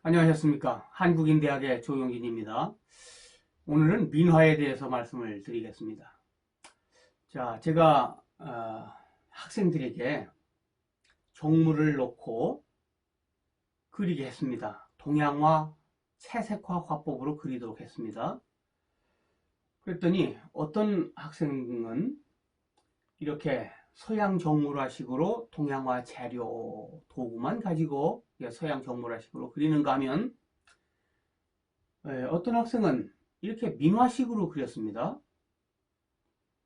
안녕하셨습니까? 한국인대학의 조용진입니다. 오늘은 민화에 대해서 말씀을 드리겠습니다. 자, 제가 학생들에게 종물을 놓고 그리게 했습니다. 동양화, 채색화 화법으로 그리도록 했습니다. 그랬더니 어떤 학생은 이렇게 서양 정물화식으로 동양화 재료 도구만 가지고 서양 정물화식으로 그리는가 하면 어떤 학생은 이렇게 민화식으로 그렸습니다.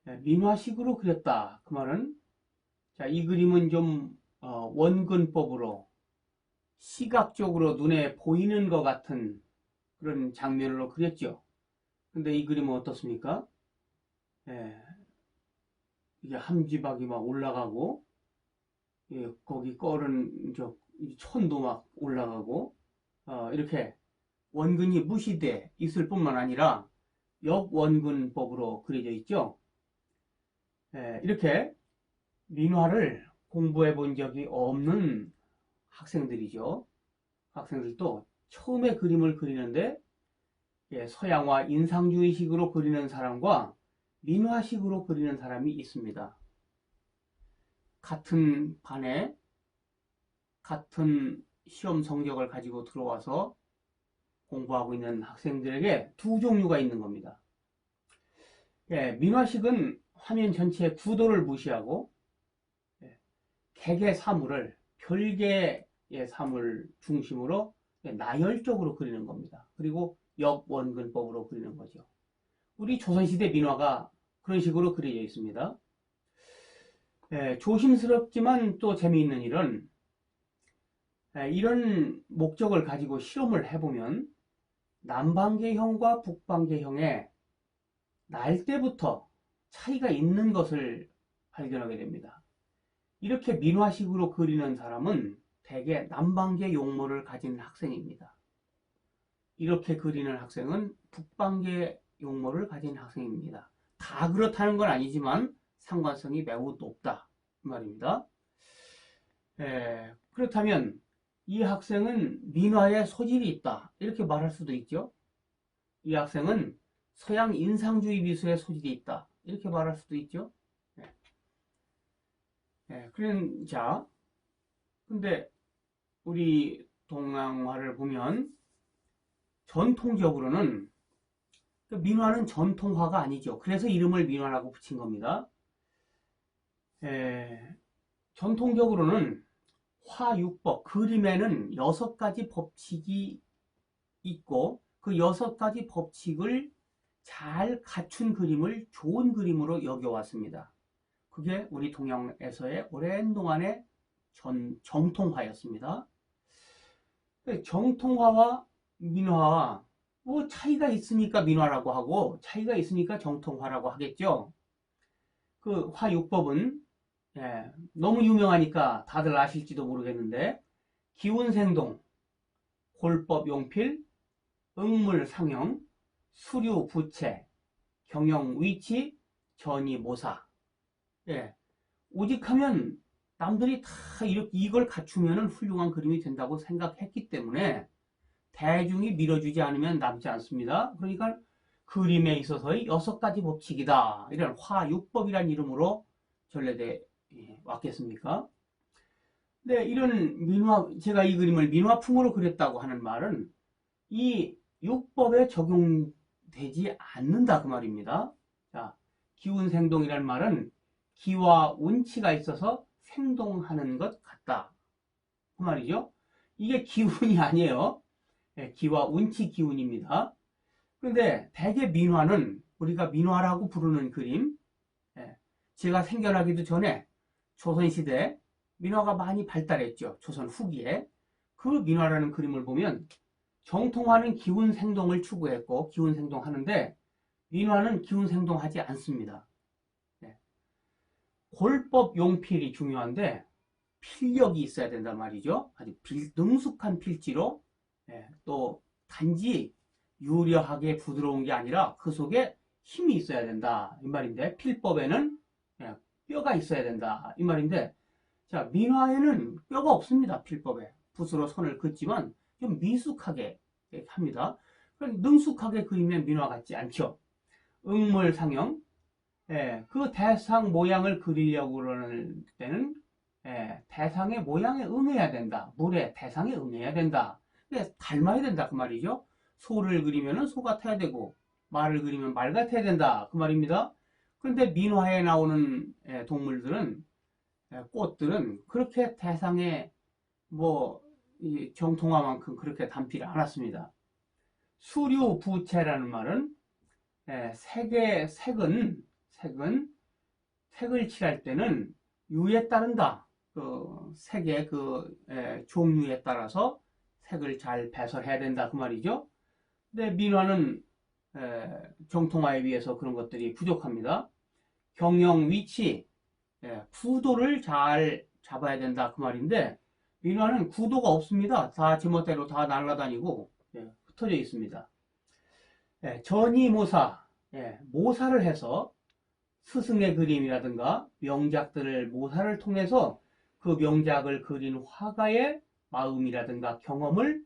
민화식으로 그렸다. 그 말은 자, 이 그림은 좀 원근법으로 시각적으로 눈에 보이는 것 같은 그런 장면으로 그렸죠. 근데 이 그림은 어떻습니까? 예, 이게 함지박이 막 올라가고 거기 꺼른 천도 막 올라가고 이렇게 원근이 무시돼 있을 뿐만 아니라 역원근법으로 그려져 있죠. 이렇게 민화를 공부해 본 적이 없는 학생들이죠. 학생들도 처음에 그림을 그리는데 서양화 인상주의식으로 그리는 사람과 민화식으로 그리는 사람이 있습니다. 같은 반에 같은 시험 성적을 가지고 들어와서 공부하고 있는 학생들에게 두 종류가 있는 겁니다. 민화식은 화면 전체의 구도를 무시하고 개개 사물을 별개의 사물 중심으로 나열적으로 그리는 겁니다. 그리고 역원근법으로 그리는 거죠. 우리 조선시대 민화가 그런 식으로 그려져 있습니다. 조심스럽지만 또 재미있는 일은 이런 목적을 가지고 실험을 해보면 남방계형과 북방계형의 날때부터 차이가 있는 것을 발견하게 됩니다. 이렇게 민화식으로 그리는 사람은 대개 남방계 용모를 가진 학생입니다. 이렇게 그리는 학생은 북방계 용모를 가진 학생입니다. 다 그렇다는 건 아니지만 상관성이 매우 높다 그 말입니다. 그렇다면 이 학생은 민화에 소질이 있다 이렇게 말할 수도 있죠. 이 학생은 서양 인상주의 미술에 소질이 있다 이렇게 말할 수도 있죠. 그런 자 근데 우리 동양화를 보면 전통적으로는 민화는 전통화가 아니죠. 그래서 이름을 민화라고 붙인 겁니다. 전통적으로는 화육법, 그림에는 6가지 법칙이 있고 그 6가지 법칙을 잘 갖춘 그림을 좋은 그림으로 여겨왔습니다. 그게 우리 동양에서의 오랜 동안의 정통화였습니다. 정통화와 민화와 뭐 차이가 있으니까 민화라고 하고 차이가 있으니까 정통화라고 하겠죠. 그 화육법은 너무 유명하니까 다들 아실지도 모르겠는데 기운생동, 골법용필, 응물상형, 수류부채, 경영위치, 전이모사 오직하면 남들이 다 이걸 갖추면 훌륭한 그림이 된다고 생각했기 때문에 대중이 밀어주지 않으면 남지 않습니다. 그러니까 그림에 있어서의 6가지 법칙이다. 이런 화육법이라는 이름으로 전래돼 왔겠습니까? 네, 이런 제가 이 그림을 민화풍으로 그렸다고 하는 말은 이 육법에 적용되지 않는다 그 말입니다. 자, 기운생동이라는 말은 기와 운치가 있어서 생동하는 것 같다. 그 말이죠. 이게 기운이 아니에요. 기와 운치 기운입니다. 그런데 대개 민화는 우리가 민화라고 부르는 그림, 제가 생겨나기도 전에 조선시대 민화가 많이 발달했죠. 조선 후기에. 그 민화라는 그림을 보면 정통화는 기운생동을 추구했고 기운생동하는데 민화는 기운생동하지 않습니다. 골법 용필이 중요한데 필력이 있어야 된단 말이죠. 아주 능숙한 필지로 또 단지 유려하게 부드러운 게 아니라 그 속에 힘이 있어야 된다 이 말인데 필법에는 뼈가 있어야 된다 이 말인데 자 민화에는 뼈가 없습니다. 필법에 붓으로 선을 긋지만 좀 미숙하게 합니다. 능숙하게 그리면 민화 같지 않죠. 응몰상형, 그 대상 모양을 그리려고 그러는 때는 대상의 모양에 응해야 된다. 물의 대상에 응해야 된다. 닮아야 된다 그 말이죠. 소를 그리면 소 같아야 되고 말을 그리면 말 같아야 된다 그 말입니다. 그런데 민화에 나오는 동물들은 꽃들은 그렇게 대상에 뭐 정통화만큼 그렇게 닮지를 않았습니다. 수류부체라는 말은 색을 칠할 때는 유에 따른다. 그 색의 종류에 따라서 색을 잘 배설해야 된다 그 말이죠. 근데 민화는 정통화에 비해서 그런 것들이 부족합니다. 경영 위치, 구도를 잘 잡아야 된다 그 말인데 민화는 구도가 없습니다. 다 제멋대로 다 날아다니고 흩어져 있습니다. 전이모사, 모사를 해서 스승의 그림이라든가 명작들을 모사를 통해서 그 명작을 그린 화가의 마음이라든가 경험을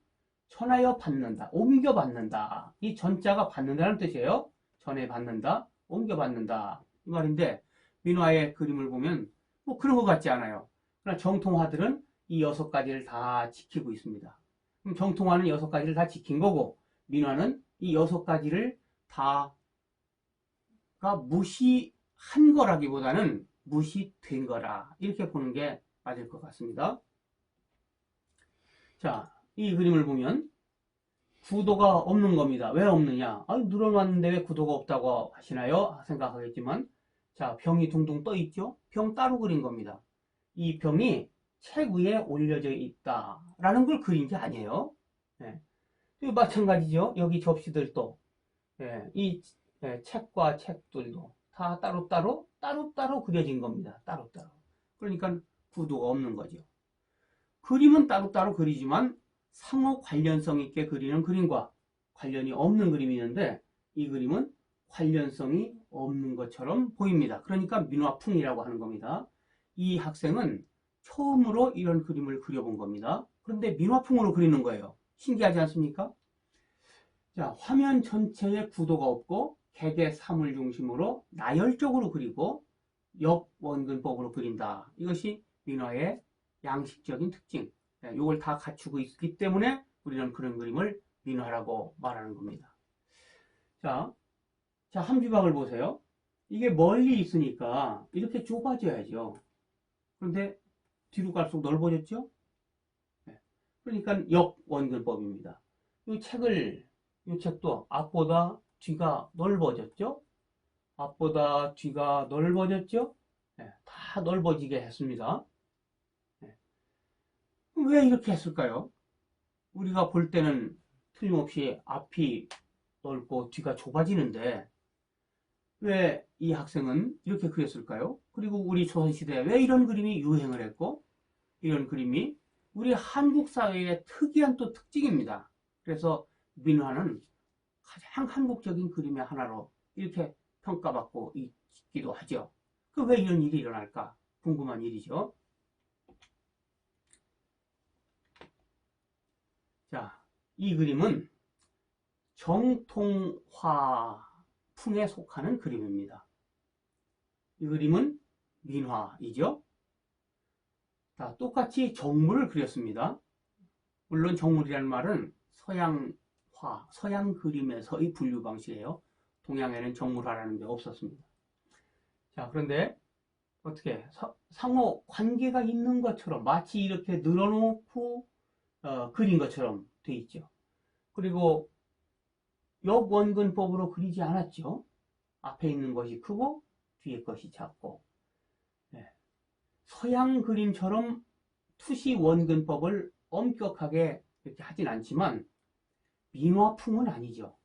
전하여 받는다, 옮겨 받는다. 이 전자가 받는다는 뜻이에요. 전해 받는다, 옮겨 받는다 이 말인데 민화의 그림을 보면 뭐 그런 것 같지 않아요. 그러나 정통화들은 이 6가지를 다 지키고 있습니다. 그럼 정통화는 6가지를 다 지킨 거고 민화는 이 6가지를 다가 무시한 거라기보다는 무시된 거라 이렇게 보는 게 맞을 것 같습니다. 자, 이 그림을 보면 구도가 없는 겁니다. 왜 없느냐? 늘어놨는데 왜 구도가 없다고 하시나요? 생각하겠지만 자, 병이 둥둥 떠 있죠? 병 따로 그린 겁니다. 이 병이 책 위에 올려져 있다라는 걸 그린 게 아니에요. 마찬가지죠. 여기 접시들도 이 책과 책들도 다 따로따로 그려진 겁니다. 따로따로. 그러니까 구도가 없는 거죠. 그림은 따로따로 그리지만 상호 관련성 있게 그리는 그림과 관련이 없는 그림이 있는데 이 그림은 관련성이 없는 것처럼 보입니다. 그러니까 민화풍이라고 하는 겁니다. 이 학생은 처음으로 이런 그림을 그려본 겁니다. 그런데 민화풍으로 그리는 거예요. 신기하지 않습니까? 자, 화면 전체에 구도가 없고 개개 사물 중심으로 나열적으로 그리고 역원근법으로 그린다. 이것이 민화의 양식적인 특징. 이걸 다 갖추고 있기 때문에 우리는 그런 그림을 민화라고 말하는 겁니다. 자, 함지박을 보세요. 이게 멀리 있으니까 이렇게 좁아져야죠. 그런데 뒤로 갈수록 넓어졌죠? 그러니까 역원근법입니다. 이 책도 앞보다 뒤가 넓어졌죠? 앞보다 뒤가 넓어졌죠? 다 넓어지게 했습니다. 왜 이렇게 했을까요? 우리가 볼 때는 틀림없이 앞이 넓고 뒤가 좁아지는데 왜 이 학생은 이렇게 그렸을까요? 그리고 우리 조선시대에 왜 이런 그림이 유행을 했고 이런 그림이 우리 한국 사회의 특이한 또 특징입니다. 그래서 민화는 가장 한국적인 그림의 하나로 이렇게 평가받고 있기도 하죠. 왜 이런 일이 일어날까? 궁금한 일이죠. 자, 이 그림은 정통화풍에 속하는 그림입니다. 이 그림은 민화이죠. 자, 똑같이 정물을 그렸습니다. 물론 정물이라는 말은 서양 그림에서의 분류 방식이에요. 동양에는 정물화라는 게 없었습니다. 자, 그런데 어떻게 상호 관계가 있는 것처럼 마치 이렇게 늘어놓고 그린 것처럼 돼 있죠. 그리고 역원근법으로 그리지 않았죠. 앞에 있는 것이 크고 뒤에 것이 작고 서양 그림처럼 투시 원근법을 엄격하게 이렇게 하진 않지만 민화풍은 아니죠.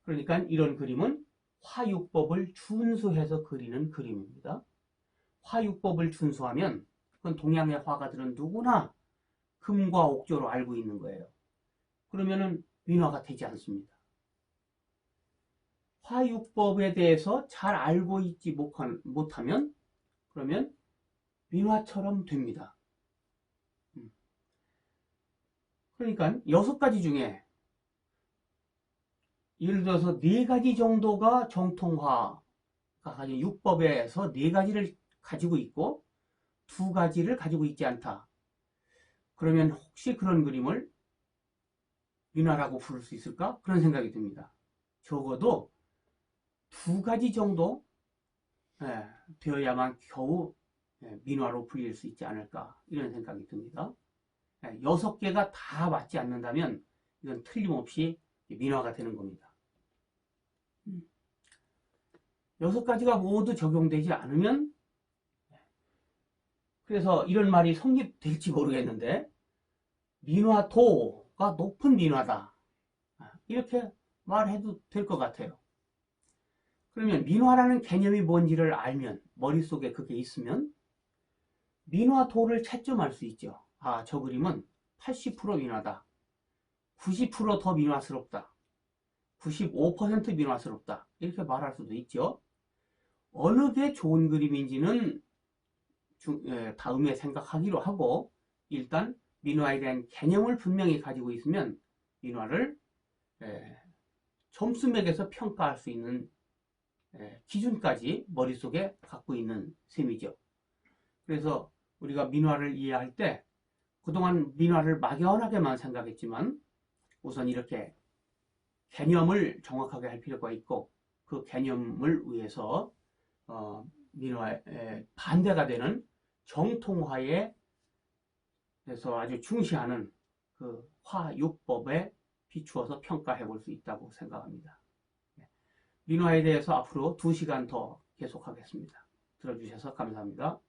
그러니까 이런 그림은 화육법을 준수해서 그리는 그림입니다. 화육법을 준수하면 그건 동양의 화가들은 누구나 금과 옥조로 알고 있는 거예요. 그러면은 민화가 되지 않습니다. 화육법에 대해서 잘 알고 있지 못하면 그러면 민화처럼 됩니다. 그러니까 6가지 중에 예를 들어서 4가지 정도가 정통화가 가진 육법에서 4가지를 가지고 있고 2가지를 가지고 있지 않다. 그러면 혹시 그런 그림을 민화라고 부를 수 있을까? 그런 생각이 듭니다. 적어도 2가지 정도 되어야만 겨우 민화로 불릴 수 있지 않을까 이런 생각이 듭니다. 6개가 다 맞지 않는다면 이건 틀림없이 민화가 되는 겁니다. 6가지가 모두 적용되지 않으면 그래서 이런 말이 성립될지 모르겠는데 민화도가 높은 민화다 이렇게 말해도 될 것 같아요. 그러면 민화라는 개념이 뭔지를 알면 머릿속에 그게 있으면 민화도를 채점할 수 있죠. 아, 저 그림은 80% 민화다. 90%더 민화스럽다. 95% 민화스럽다. 이렇게 말할 수도 있죠. 어느 게 좋은 그림인지는 다음에 생각하기로 하고 일단 민화에 대한 개념을 분명히 가지고 있으면 민화를 점수 매겨서 평가할 수 있는 기준까지 머릿속에 갖고 있는 셈이죠. 그래서 우리가 민화를 이해할 때 그동안 민화를 막연하게만 생각했지만 우선 이렇게 개념을 정확하게 할 필요가 있고 그 개념을 위해서 민화의 반대가 되는 정통화에 대해서 아주 중시하는 그 화육법에 비추어서 평가해 볼 수 있다고 생각합니다. 민화에 대해서 앞으로 2시간 더 계속하겠습니다. 들어주셔서 감사합니다.